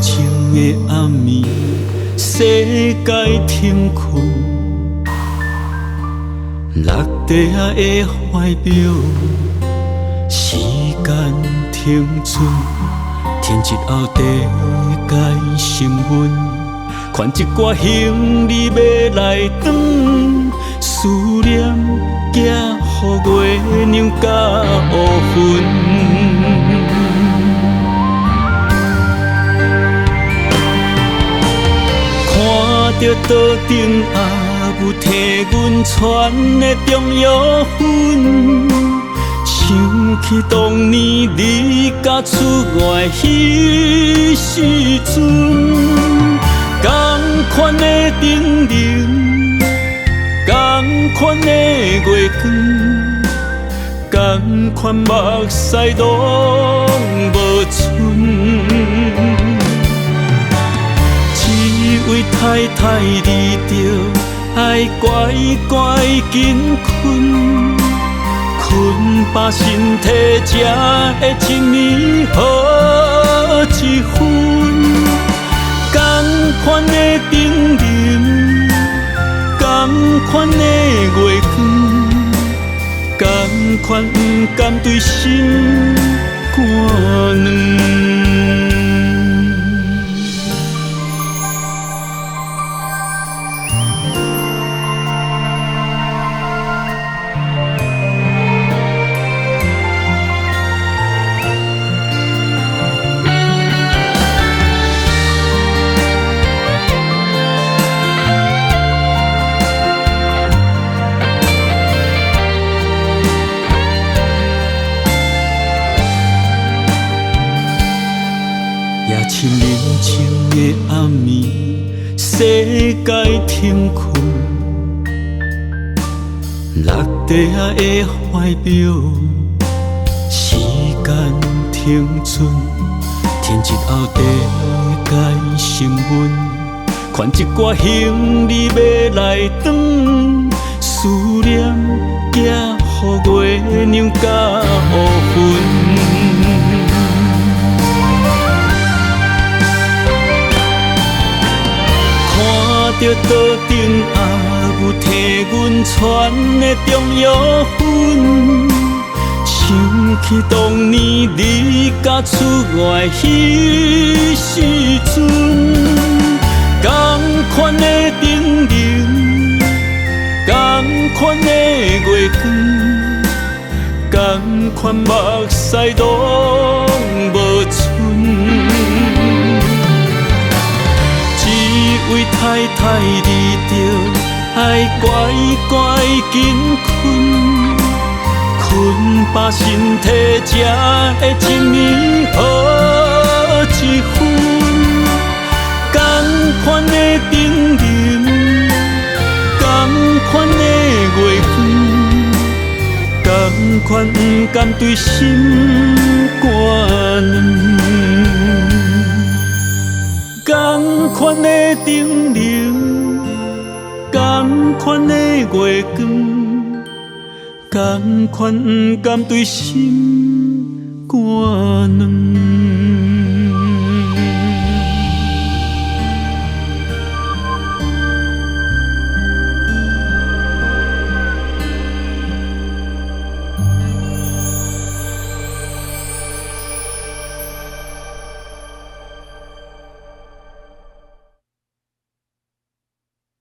情的暗暝，世界停困，落地仔的怀表，时间停存，天一后地该升温，款一挂行李要来转，思念寄予月亮甲乌云。看着桌顶阿母替阮传的中药粉，想起当年离家出外迄时阵，同款的灯笼，同款的月光，同款目屎拢无剩。为太太离着，爱乖乖紧困，困饱身体才会一年好一分。同款的灯笼，同款的月光，同款不甘对心肝软。夜深人静的暗暝，世界停困，落地仔的怀表，时间停存，天一后地该升温，款一挂行李要来转，思念寄予月亮甲乌云。看着桌顶阿母替阮传的中药粉，想起当年离家出外迄时阵，同款的灯笼，同款的月光，同款目屎拢无剩。为太太离着，爱乖乖紧困，困饱身体才会一年好一分。同款的灯笼，同款的月光，同款不甘对心肝软。同款的灯笼，同款的月光，同款不甘对心肝软。